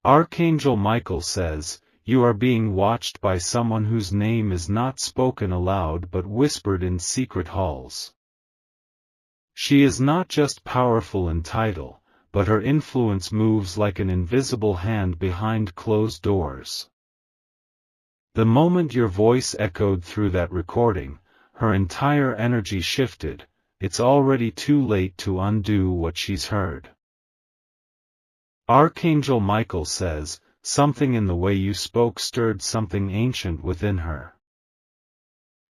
Archangel Michael says, you are being watched by someone whose name is not spoken aloud but whispered in secret halls. She is not just powerful in title, but her influence moves like an invisible hand behind closed doors. The moment your voice echoed through that recording, her entire energy shifted. It's already too late to undo what she's heard. Archangel Michael says, something in the way you spoke stirred something ancient within her.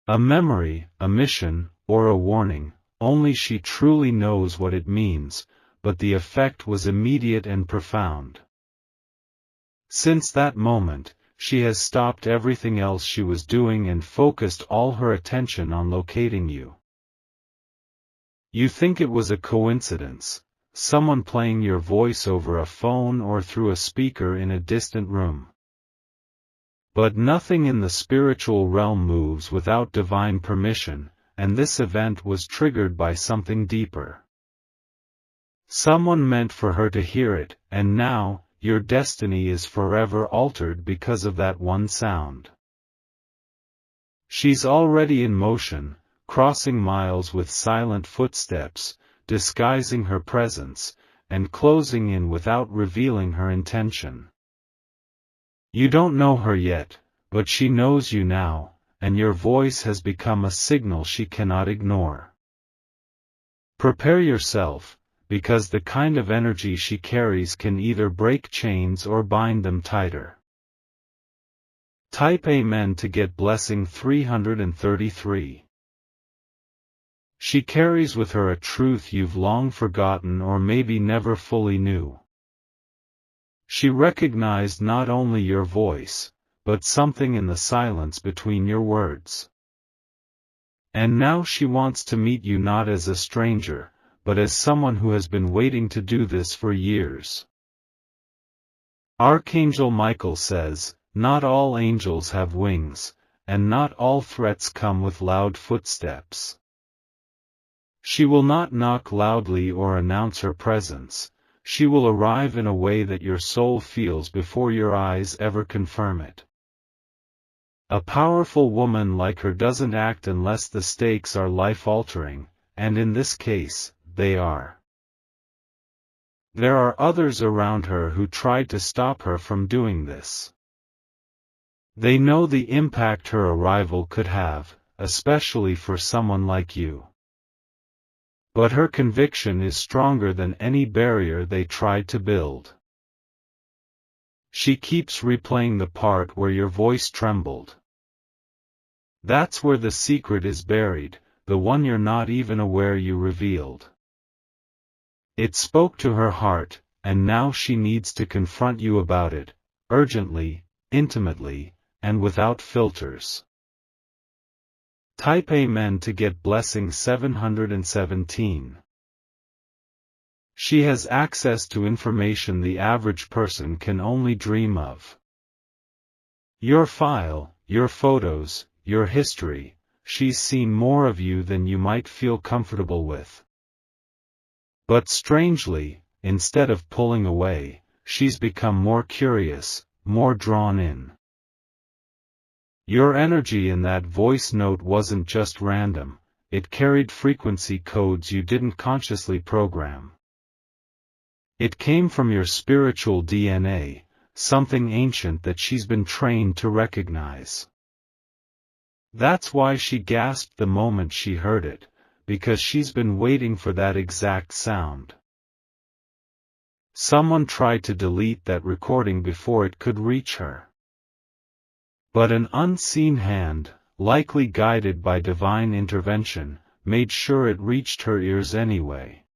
A memory, a mission, or a warning, only she truly knows what it means, but the effect was immediate and profound. Since that moment, she has stopped everything else she was doing and focused all her attention on locating you. You think it was a coincidence, someone playing your voice over a phone or through a speaker in a distant room. But nothing in the spiritual realm moves without divine permission, and this event was triggered by something deeper. Someone meant for her to hear it, and now, your destiny is forever altered because of that one sound. She's already in motion, crossing miles with silent footsteps, disguising her presence, and closing in without revealing her intention. You don't know her yet, but she knows you now, and your voice has become a signal she cannot ignore. Prepare yourself, because the kind of energy she carries can either break chains or bind them tighter. Type Amen to get blessing 333. She carries with her a truth you've long forgotten or maybe never fully knew. She recognized not only your voice, but something in the silence between your words. And now she wants to meet you not as a stranger, but as someone who has been waiting to do this for years. Archangel Michael says, not all angels have wings, and not all threats come with loud footsteps. She will not knock loudly or announce her presence. She will arrive in a way that your soul feels before your eyes ever confirm it. A powerful woman like her doesn't act unless the stakes are life-altering, and in this case, they are. There are others around her who tried to stop her from doing this. They know the impact her arrival could have, especially for someone like you. But her conviction is stronger than any barrier they tried to build. She keeps replaying the part where your voice trembled. That's where the secret is buried, the one you're not even aware you revealed. It spoke to her heart, and now she needs to confront you about it, urgently, intimately, and without filters. Type Amen to get blessing 717. She has access to information the average person can only dream of. Your file, your photos, your history, she's seen more of you than you might feel comfortable with. But strangely, instead of pulling away, she's become more curious, more drawn in. Your energy in that voice note wasn't just random, it carried frequency codes you didn't consciously program. It came from your spiritual DNA, something ancient that she's been trained to recognize. That's why she gasped the moment she heard it, because she's been waiting for that exact sound. Someone tried to delete that recording before it could reach her. But an unseen hand, likely guided by divine intervention, made sure it reached her ears anyway.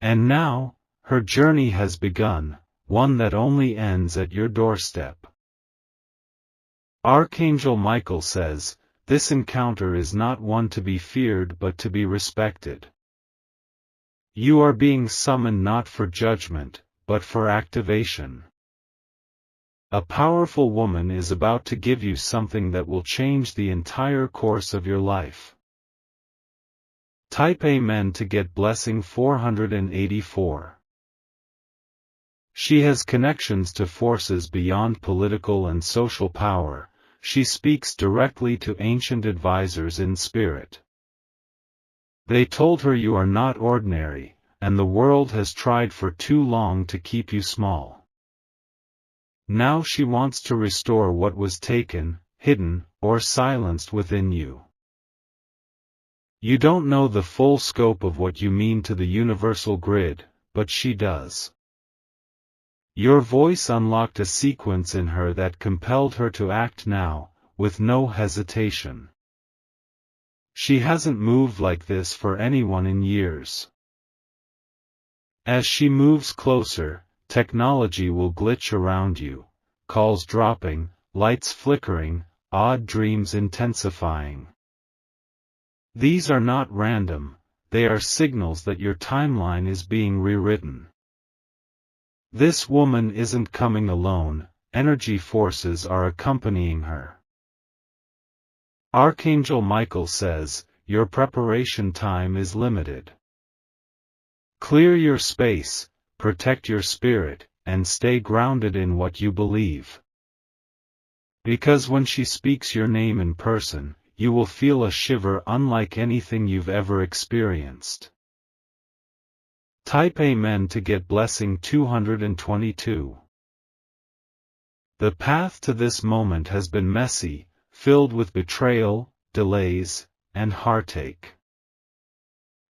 And now, her journey has begun, one that only ends at your doorstep. Archangel Michael says, this encounter is not one to be feared but to be respected. You are being summoned not for judgment, but for activation. A powerful woman is about to give you something that will change the entire course of your life. Type Amen to get blessing 484. She has connections to forces beyond political and social power. She speaks directly to ancient advisors in spirit. They told her you are not ordinary, and the world has tried for too long to keep you small. Now she wants to restore what was taken, hidden, or silenced within you. You don't know the full scope of what you mean to the universal grid, but she does. Your voice unlocked a sequence in her that compelled her to act now, with no hesitation. She hasn't moved like this for anyone in years. As she moves closer, technology will glitch around you, calls dropping, lights flickering, odd dreams intensifying. These are not random, they are signals that your timeline is being rewritten. This woman isn't coming alone, energy forces are accompanying her. Archangel Michael says, your preparation time is limited. Clear your space, protect your spirit, and stay grounded in what you believe. Because when she speaks your name in person, you will feel a shiver unlike anything you've ever experienced. Type Amen to get blessing 222. The path to this moment has been messy, filled with betrayal, delays, and heartache.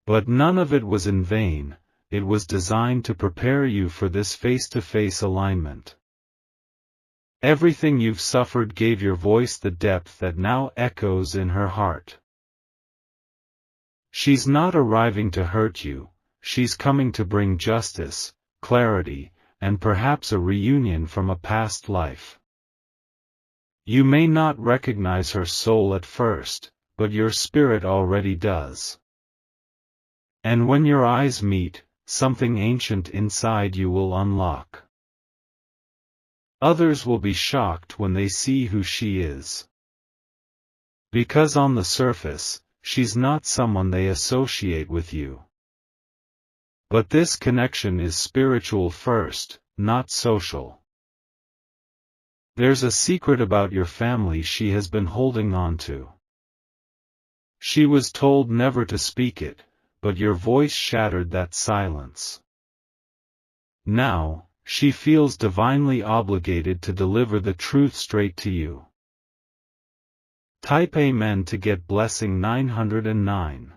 But none of it was in vain, it was designed to prepare you for this face-to-face alignment. Everything you've suffered gave your voice the depth that now echoes in her heart. She's not arriving to hurt you, she's coming to bring justice, clarity, and perhaps a reunion from a past life. You may not recognize her soul at first, but your spirit already does. And when your eyes meet, something ancient inside you will unlock. Others will be shocked when they see who she is. Because on the surface, she's not someone they associate with you. But this connection is spiritual first, not social. There's a secret about your family she has been holding on to. She was told never to speak it, but your voice shattered that silence. Now, she feels divinely obligated to deliver the truth straight to you. Type Amen to get blessing 909.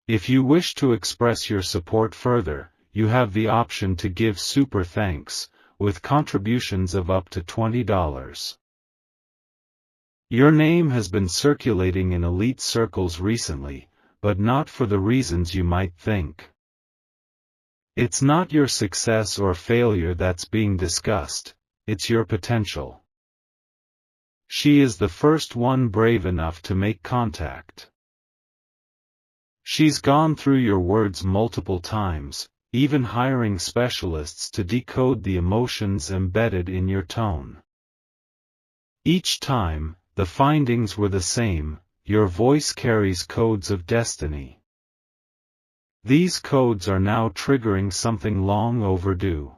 If you wish to express your support further, you have the option to give super thanks, with contributions of up to $20. Your name has been circulating in elite circles recently, but not for the reasons you might think. It's not your success or failure that's being discussed, it's your potential. She is the first one brave enough to make contact. She's gone through your words multiple times, even hiring specialists to decode the emotions embedded in your tone. Each time, the findings were the same: your voice carries codes of destiny. These codes are now triggering something long overdue.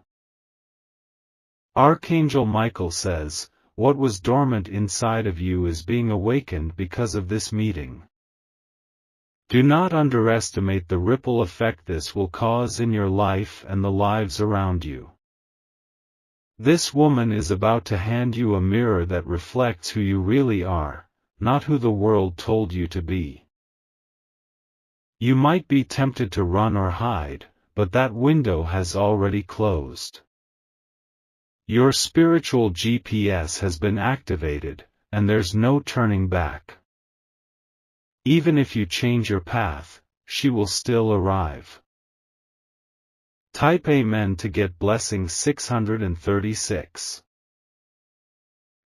Archangel Michael says, what was dormant inside of you is being awakened because of this meeting. Do not underestimate the ripple effect this will cause in your life and the lives around you. This woman is about to hand you a mirror that reflects who you really are, not who the world told you to be. You might be tempted to run or hide, but that window has already closed. Your spiritual GPS has been activated, and there's no turning back. Even if you change your path, she will still arrive. Type Amen to get blessing 636.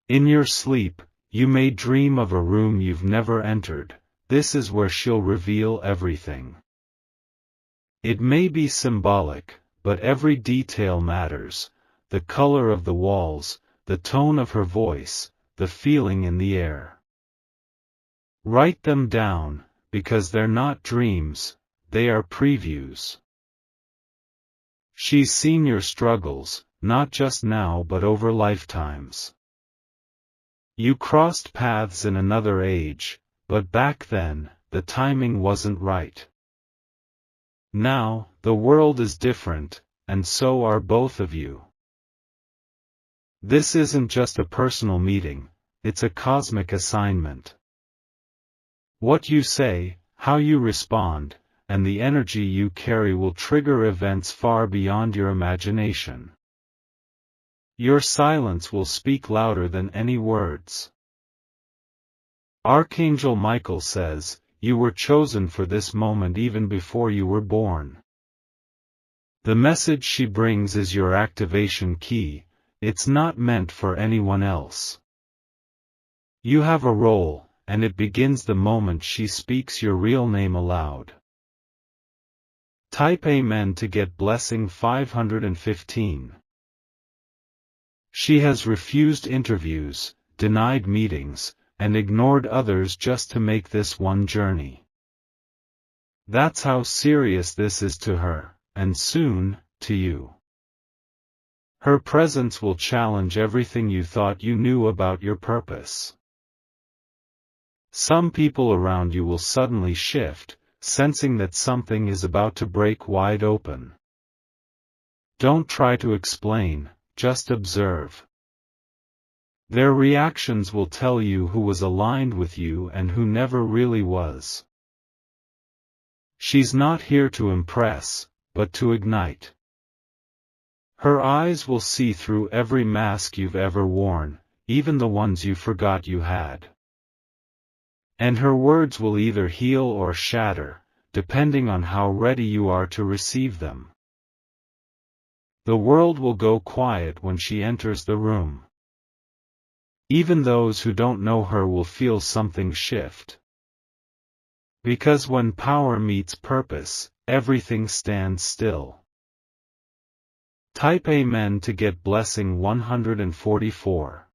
In your sleep, you may dream of a room you've never entered. This is where she'll reveal everything. It may be symbolic, but every detail matters: the color of the walls, the tone of her voice, the feeling in the air. Write them down, because they're not dreams, they are previews. She's seen your struggles, not just now but over lifetimes. You crossed paths in another age, but back then, the timing wasn't right. Now, the world is different, and so are both of you. This isn't just a personal meeting, it's a cosmic assignment. What you say, how you respond, and the energy you carry will trigger events far beyond your imagination. Your silence will speak louder than any words. Archangel Michael says, you were chosen for this moment even before you were born. The message she brings is your activation key, it's not meant for anyone else. You have a role, and it begins the moment she speaks your real name aloud. Type Amen to get blessing 515. She has refused interviews, denied meetings, and ignored others just to make this one journey. That's how serious this is to her, and soon, to you. Her presence will challenge everything you thought you knew about your purpose. Some people around you will suddenly shift, sensing that something is about to break wide open. Don't try to explain, just observe. Their reactions will tell you who was aligned with you and who never really was. She's not here to impress, but to ignite. Her eyes will see through every mask you've ever worn, even the ones you forgot you had. And her words will either heal or shatter, depending on how ready you are to receive them. The world will go quiet when she enters the room. Even those who don't know her will feel something shift. Because when power meets purpose, everything stands still. Type Amen to get blessing 144.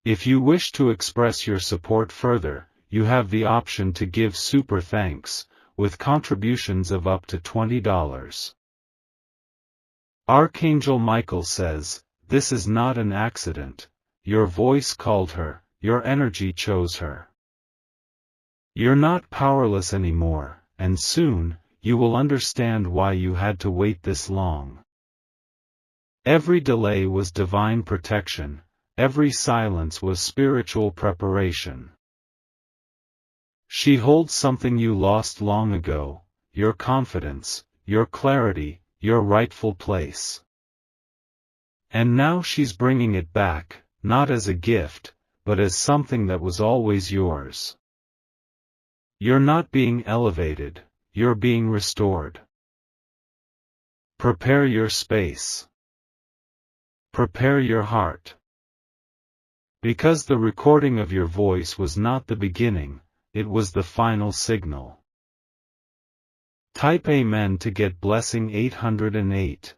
If you wish to express your support further, you have the option to give super thanks, with contributions of up to $20. Archangel Michael says, this is not an accident. Your voice called her, your energy chose her. You're not powerless anymore, and soon, you will understand why you had to wait this long. Every delay was divine protection, every silence was spiritual preparation. She holds something you lost long ago, your confidence, your clarity, your rightful place. And now she's bringing it back, not as a gift, but as something that was always yours. You're not being elevated, you're being restored. Prepare your space. Prepare your heart. Because the recording of your voice was not the beginning, it was the final signal. Type Amen to get blessing 808.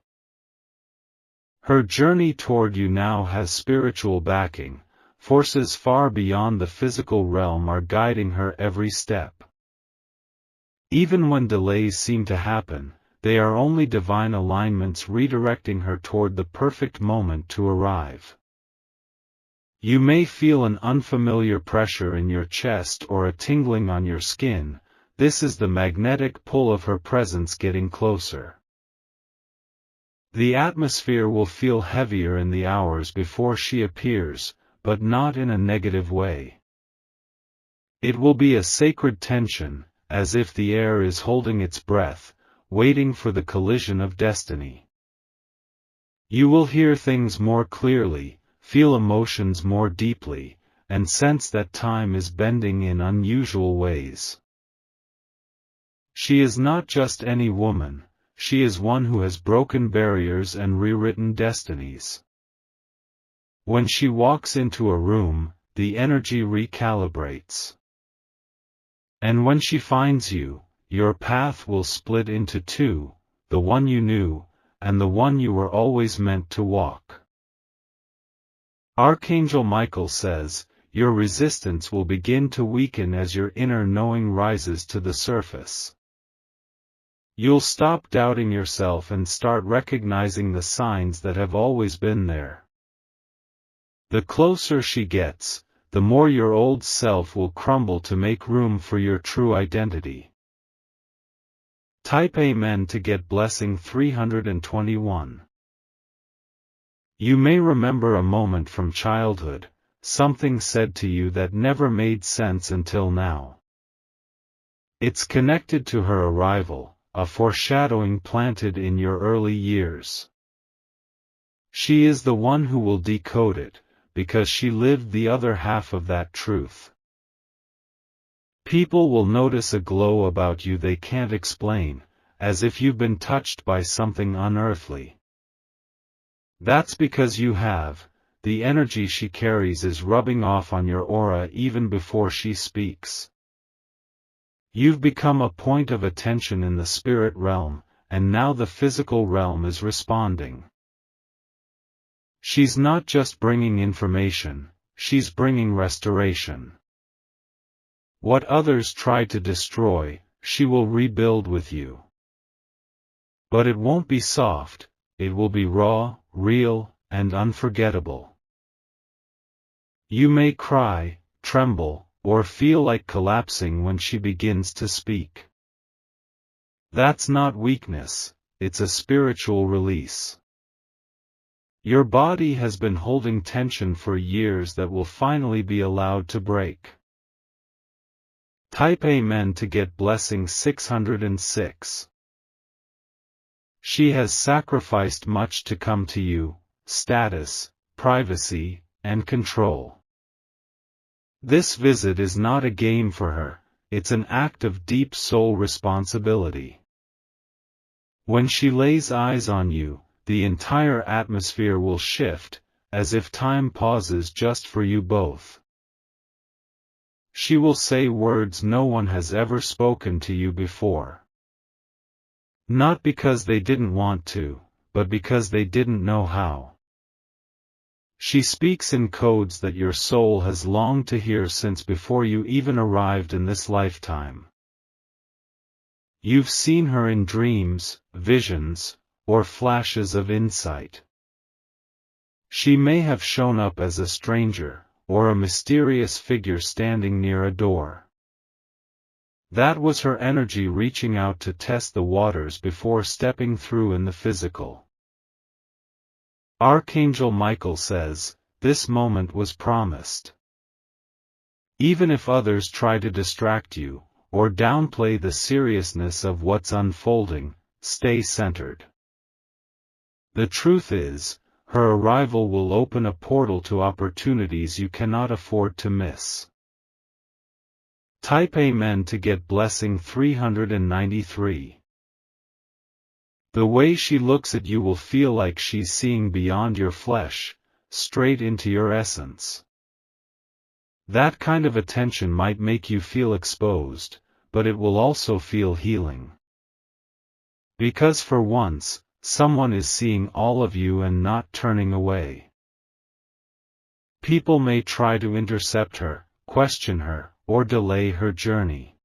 Her journey toward you now has spiritual backing. Forces far beyond the physical realm are guiding her every step. Even when delays seem to happen, they are only divine alignments redirecting her toward the perfect moment to arrive. You may feel an unfamiliar pressure in your chest or a tingling on your skin. This is the magnetic pull of her presence getting closer. The atmosphere will feel heavier in the hours before she appears, but not in a negative way. It will be a sacred tension, as if the air is holding its breath, waiting for the collision of destiny. You will hear things more clearly, feel emotions more deeply, and sense that time is bending in unusual ways. She is not just any woman, she is one who has broken barriers and rewritten destinies. When she walks into a room, the energy recalibrates. And when she finds you, your path will split into two, the one you knew, and the one you were always meant to walk. Archangel Michael says, your resistance will begin to weaken as your inner knowing rises to the surface. You'll stop doubting yourself and start recognizing the signs that have always been there. The closer she gets, the more your old self will crumble to make room for your true identity. Type Amen to get blessing 321. You may remember a moment from childhood, something said to you that never made sense until now. It's connected to her arrival, a foreshadowing planted in your early years. She is the one who will decode it, because she lived the other half of that truth. People will notice a glow about you they can't explain, as if you've been touched by something unearthly. That's because you have. The energy she carries is rubbing off on your aura even before she speaks. You've become a point of attention in the spirit realm, and now the physical realm is responding. She's not just bringing information, she's bringing restoration. What others try to destroy, she will rebuild with you. But it won't be soft, it will be raw, real, and unforgettable. You may cry, tremble, or feel like collapsing when she begins to speak. That's not weakness, it's a spiritual release. Your body has been holding tension for years that will finally be allowed to break. Type Amen to get blessing 606. She has sacrificed much to come to you: status, privacy, and control. This visit is not a game for her, it's an act of deep soul responsibility. When she lays eyes on you, the entire atmosphere will shift, as if time pauses just for you both. She will say words no one has ever spoken to you before. Not because they didn't want to, but because they didn't know how. She speaks in codes that your soul has longed to hear since before you even arrived in this lifetime. You've seen her in dreams, visions, or flashes of insight. She may have shown up as a stranger, or a mysterious figure standing near a door. That was her energy reaching out to test the waters before stepping through in the physical. Archangel Michael says, this moment was promised. Even if others try to distract you, or downplay the seriousness of what's unfolding, stay centered. The truth is, her arrival will open a portal to opportunities you cannot afford to miss. Type Amen to get blessing 393. The way she looks at you will feel like she's seeing beyond your flesh, straight into your essence. That kind of attention might make you feel exposed, but it will also feel healing. Because for once, someone is seeing all of you and not turning away. People may try to intercept her, question her, or delay her journey.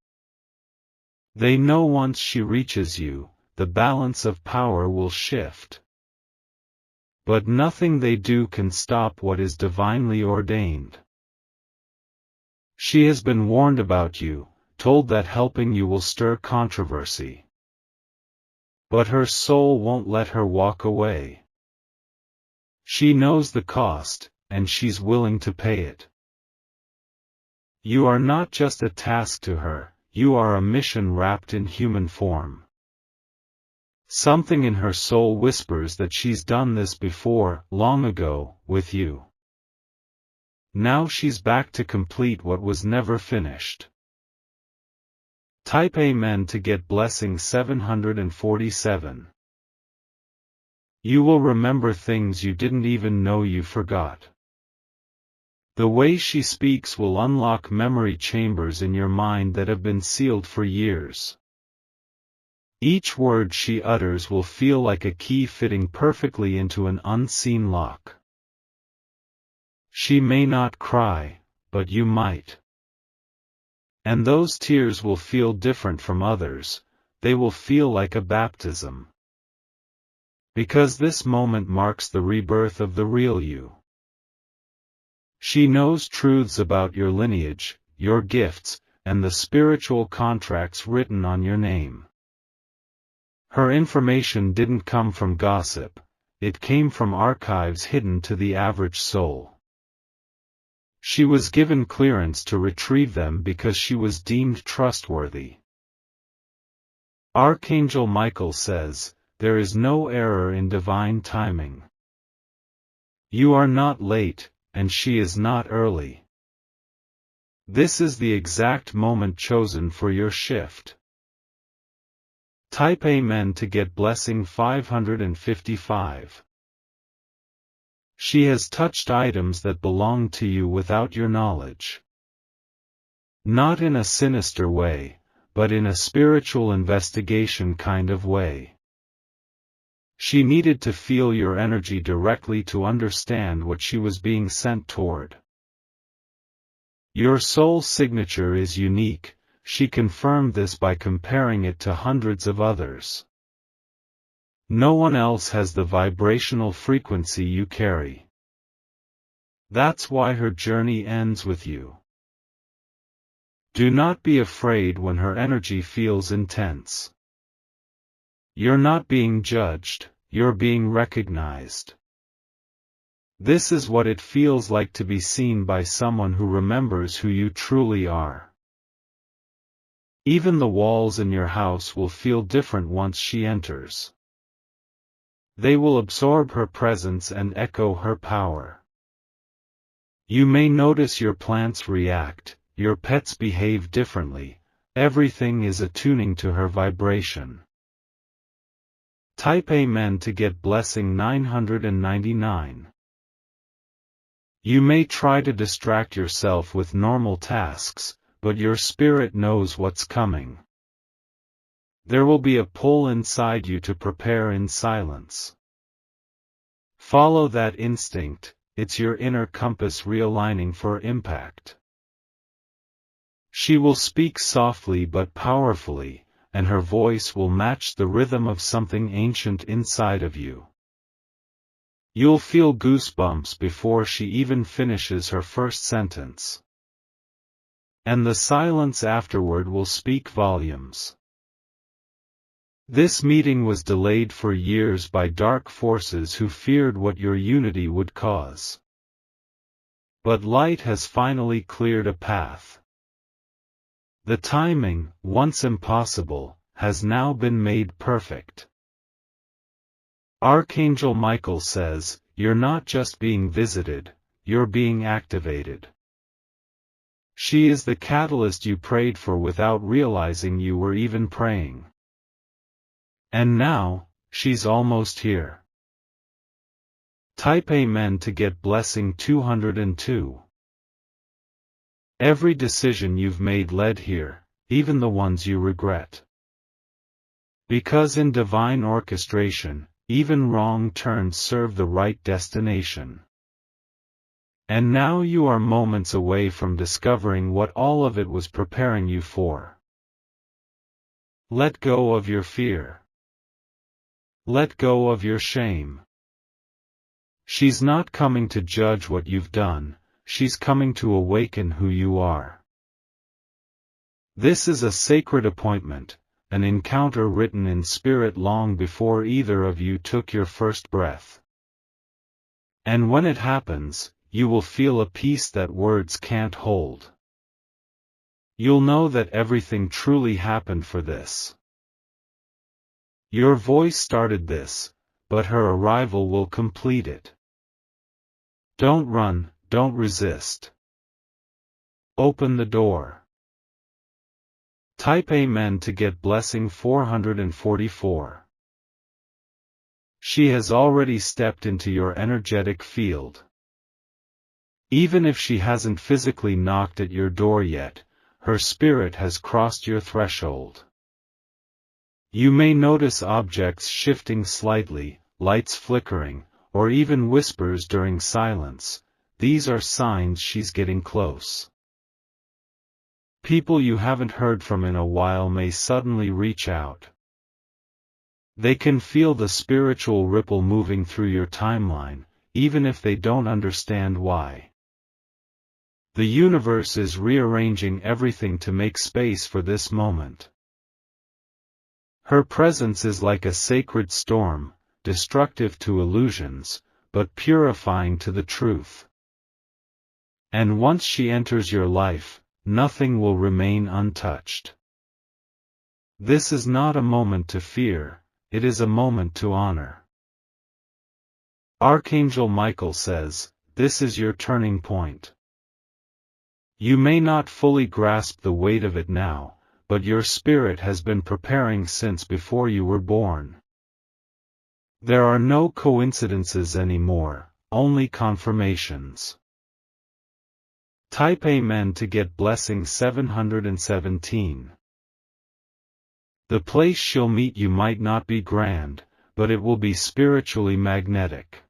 They know once she reaches you, the balance of power will shift. But nothing they do can stop what is divinely ordained. She has been warned about you, told that helping you will stir controversy. But her soul won't let her walk away. She knows the cost, and she's willing to pay it. You are not just a task to her, you are a mission wrapped in human form. Something in her soul whispers that she's done this before, long ago, with you. Now she's back to complete what was never finished. Type Amen to get blessing 747. You will remember things you didn't even know you forgot. The way she speaks will unlock memory chambers in your mind that have been sealed for years. Each word she utters will feel like a key fitting perfectly into an unseen lock. She may not cry, but you might. And those tears will feel different from others, they will feel like a baptism. Because this moment marks the rebirth of the real you. She knows truths about your lineage, your gifts, and the spiritual contracts written on your name. Her information didn't come from gossip, it came from archives hidden to the average soul. She was given clearance to retrieve them because she was deemed trustworthy. Archangel Michael says, "There is no error in divine timing. You are not late, and she is not early. This is the exact moment chosen for your shift." Type Amen to get blessing 555. She has touched items that belong to you without your knowledge. Not in a sinister way, but in a spiritual investigation kind of way. She needed to feel your energy directly to understand what she was being sent toward. Your soul signature is unique, she confirmed this by comparing it to hundreds of others. No one else has the vibrational frequency you carry. That's why her journey ends with you. Do not be afraid when her energy feels intense. You're not being judged, you're being recognized. This is what it feels like to be seen by someone who remembers who you truly are. Even the walls in your house will feel different once she enters. They will absorb her presence and echo her power. You may notice your plants react, your pets behave differently, everything is attuning to her vibration. Type Amen to get blessing 999. You may try to distract yourself with normal tasks, but your spirit knows what's coming. There will be a pull inside you to prepare in silence. Follow that instinct, it's your inner compass realigning for impact. She will speak softly but powerfully, and her voice will match the rhythm of something ancient inside of you. You'll feel goosebumps before she even finishes her first sentence. And the silence afterward will speak volumes. This meeting was delayed for years by dark forces who feared what your unity would cause. But light has finally cleared a path. The timing, once impossible, has now been made perfect. Archangel Michael says, "You're not just being visited, you're being activated." She is the catalyst you prayed for without realizing you were even praying. And now, she's almost here. Type Amen to get blessing 202. Every decision you've made led here, even the ones you regret. Because in divine orchestration, even wrong turns serve the right destination. And now you are moments away from discovering what all of it was preparing you for. Let go of your fear. Let go of your shame. She's not coming to judge what you've done, she's coming to awaken who you are. This is a sacred appointment, an encounter written in spirit long before either of you took your first breath. And when it happens, you will feel a peace that words can't hold. You'll know that everything truly happened for this. Your voice started this, but her arrival will complete it. Don't run, don't resist. Open the door. Type Amen to get blessing 444. She has already stepped into your energetic field. Even if she hasn't physically knocked at your door yet, her spirit has crossed your threshold. You may notice objects shifting slightly, lights flickering, or even whispers during silence. These are signs she's getting close. People you haven't heard from in a while may suddenly reach out. They can feel the spiritual ripple moving through your timeline, even if they don't understand why. The universe is rearranging everything to make space for this moment. Her presence is like a sacred storm, destructive to illusions, but purifying to the truth. And once she enters your life, nothing will remain untouched. This is not a moment to fear, it is a moment to honor. Archangel Michael says, this is your turning point. You may not fully grasp the weight of it now, but your spirit has been preparing since before you were born. There are no coincidences anymore, only confirmations. Type Amen to get blessing 717. The place she'll meet you might not be grand, but it will be spiritually magnetic.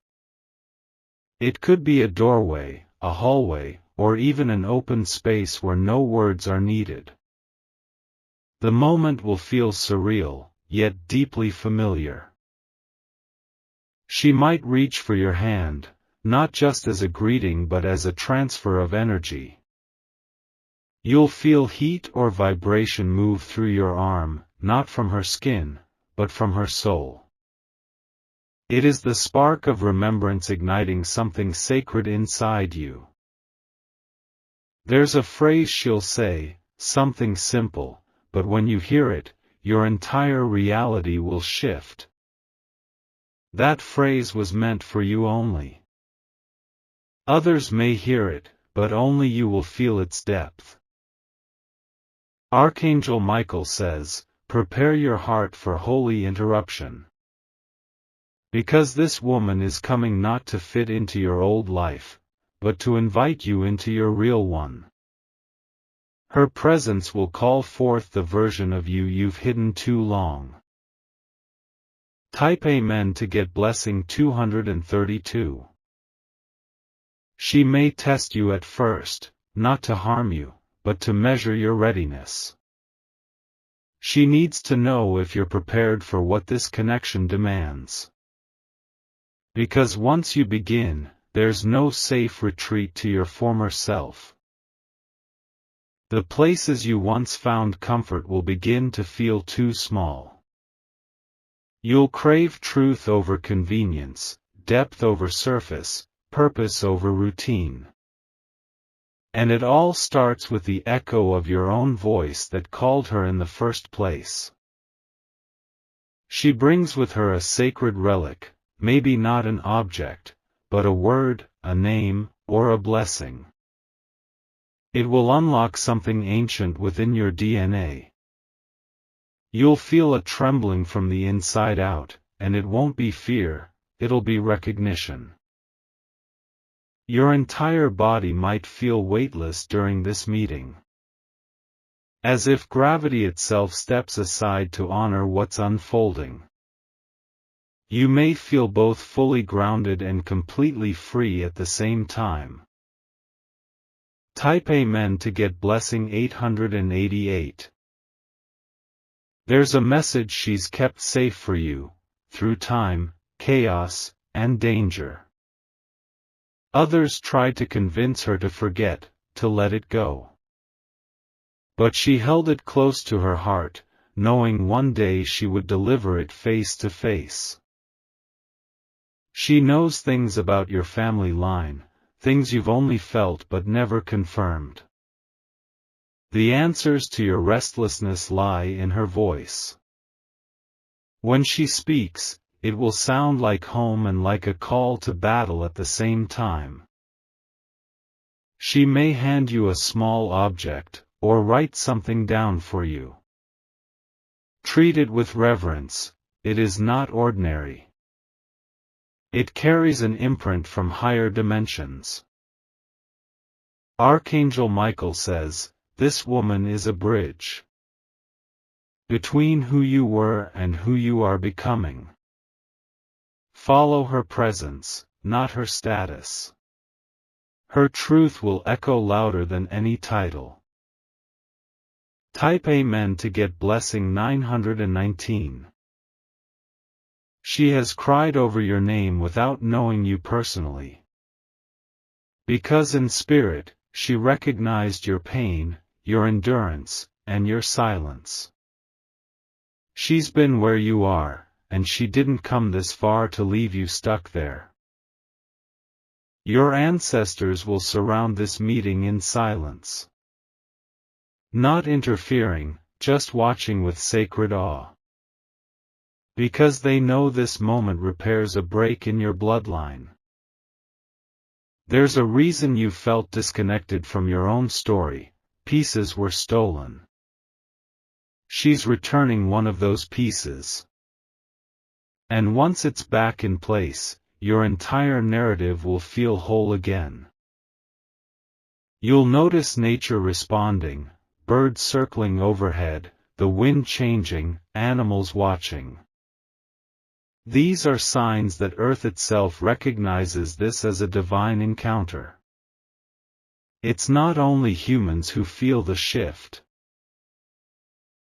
It could be a doorway, a hallway, or even an open space where no words are needed. The moment will feel surreal, yet deeply familiar. She might reach for your hand, not just as a greeting but as a transfer of energy. You'll feel heat or vibration move through your arm, not from her skin, but from her soul. It is the spark of remembrance igniting something sacred inside you. There's a phrase she'll say, something simple, but when you hear it, your entire reality will shift. That phrase was meant for you only. Others may hear it, but only you will feel its depth. Archangel Michael says, prepare your heart for holy interruption. Because this woman is coming not to fit into your old life, but to invite you into your real one. Her presence will call forth the version of you you've hidden too long. Type Amen to get blessing 232. She may test you at first, not to harm you, but to measure your readiness. She needs to know if you're prepared for what this connection demands. Because once you begin, there's no safe retreat to your former self. The places you once found comfort will begin to feel too small. You'll crave truth over convenience, depth over surface, purpose over routine. And it all starts with the echo of your own voice that called her in the first place. She brings with her a sacred relic, maybe not an object, but a word, a name, or a blessing. It will unlock something ancient within your DNA. You'll feel a trembling from the inside out, and it won't be fear, it'll be recognition. Your entire body might feel weightless during this meeting. As if gravity itself steps aside to honor what's unfolding. You may feel both fully grounded and completely free at the same time. Type Amen to get blessing 888. There's a message she's kept safe for you, through time, chaos, and danger. Others tried to convince her to forget, to let it go. But she held it close to her heart, knowing one day she would deliver it face to face. She knows things about your family line, things you've only felt but never confirmed. The answers to your restlessness lie in her voice. When she speaks, it will sound like home and like a call to battle at the same time. She may hand you a small object, or write something down for you. Treat it with reverence, it is not ordinary. It carries an imprint from higher dimensions. Archangel Michael says, this woman is a bridge between who you were and who you are becoming. Follow her presence, not her status. Her truth will echo louder than any title. Type Amen to get blessing 919. She has cried over your name without knowing you personally. Because in spirit, she recognized your pain, your endurance, and your silence. She's been where you are, and she didn't come this far to leave you stuck there. Your ancestors will surround this meeting in silence. Not interfering, just watching with sacred awe. Because they know this moment repairs a break in your bloodline. There's a reason you felt disconnected from your own story, pieces were stolen. She's returning one of those pieces. And once it's back in place, your entire narrative will feel whole again. You'll notice nature responding, birds circling overhead, the wind changing, animals watching. These are signs that Earth itself recognizes this as a divine encounter. It's not only humans who feel the shift.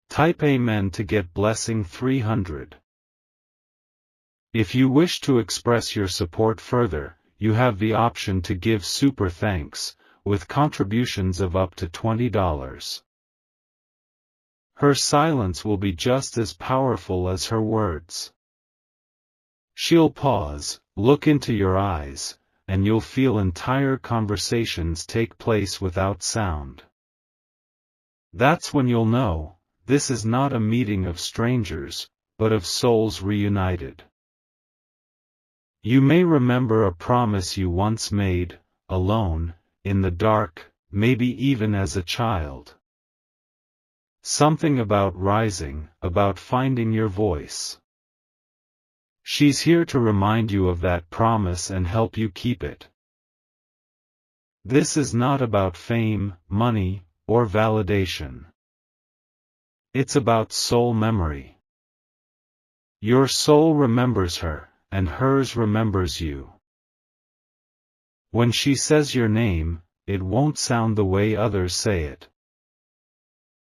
Type Amen to get blessing 300. If you wish to express your support further, you have the option to give super thanks, with contributions of up to $20. Her silence will be just as powerful as her words. She'll pause, look into your eyes, and you'll feel entire conversations take place without sound. That's when you'll know, this is not a meeting of strangers, but of souls reunited. You may remember a promise you once made, alone, in the dark, maybe even as a child. Something about rising, about finding your voice. She's here to remind you of that promise and help you keep it. This is not about fame, money, or validation. It's about soul memory. Your soul remembers her, and hers remembers you. When she says your name, it won't sound the way others say it.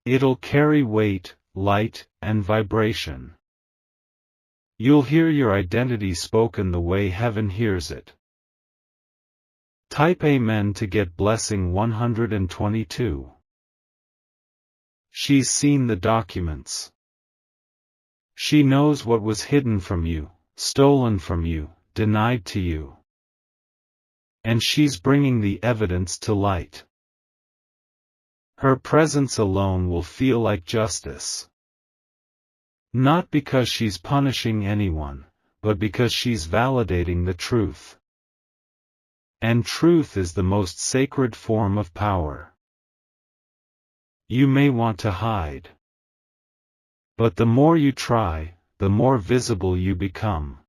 It'll carry weight, light, and vibration. You'll hear your identity spoken the way heaven hears it. Type Amen to get blessing 122. She's seen the documents. She knows what was hidden from you, stolen from you, denied to you. And she's bringing the evidence to light. Her presence alone will feel like justice. Not because she's punishing anyone, but because she's validating the truth. And truth is the most sacred form of power. You may want to hide. But the more you try, the more visible you become.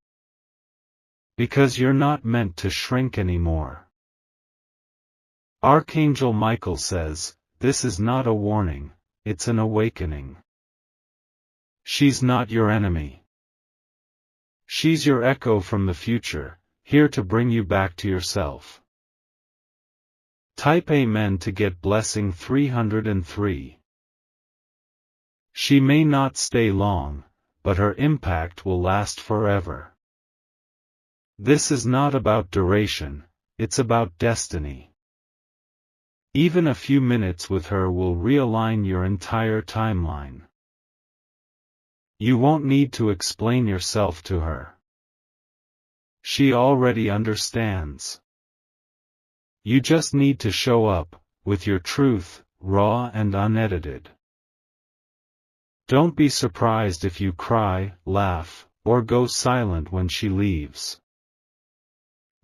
Because you're not meant to shrink anymore. Archangel Michael says, this is not a warning, it's an awakening. She's not your enemy. She's your echo from the future, here to bring you back to yourself. Type Amen to get blessing 303. She may not stay long, but her impact will last forever. This is not about duration, it's about destiny. Even a few minutes with her will realign your entire timeline. You won't need to explain yourself to her. She already understands. You just need to show up, with your truth, raw and unedited. Don't be surprised if you cry, laugh, or go silent when she leaves.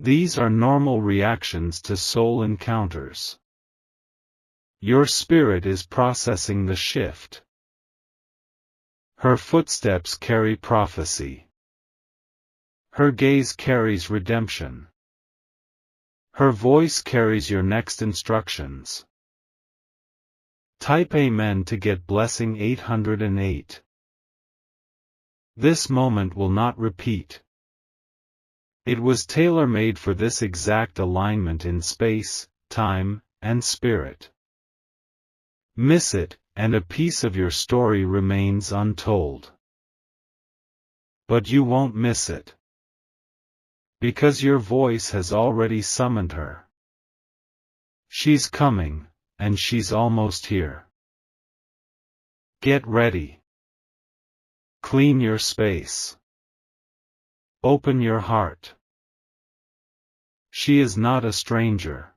These are normal reactions to soul encounters. Your spirit is processing the shift. Her footsteps carry prophecy. Her gaze carries redemption. Her voice carries your next instructions. Type Amen to get blessing 808. This moment will not repeat. It was tailor-made for this exact alignment in space, time, and spirit. Miss it, and a piece of your story remains untold. But you won't miss it. Because your voice has already summoned her. She's coming, and she's almost here. Get ready. Clean your space. Open your heart. She is not a stranger.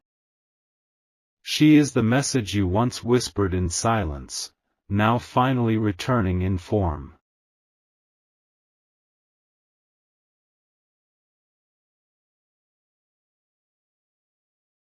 She is the message you once whispered in silence, now finally returning in form.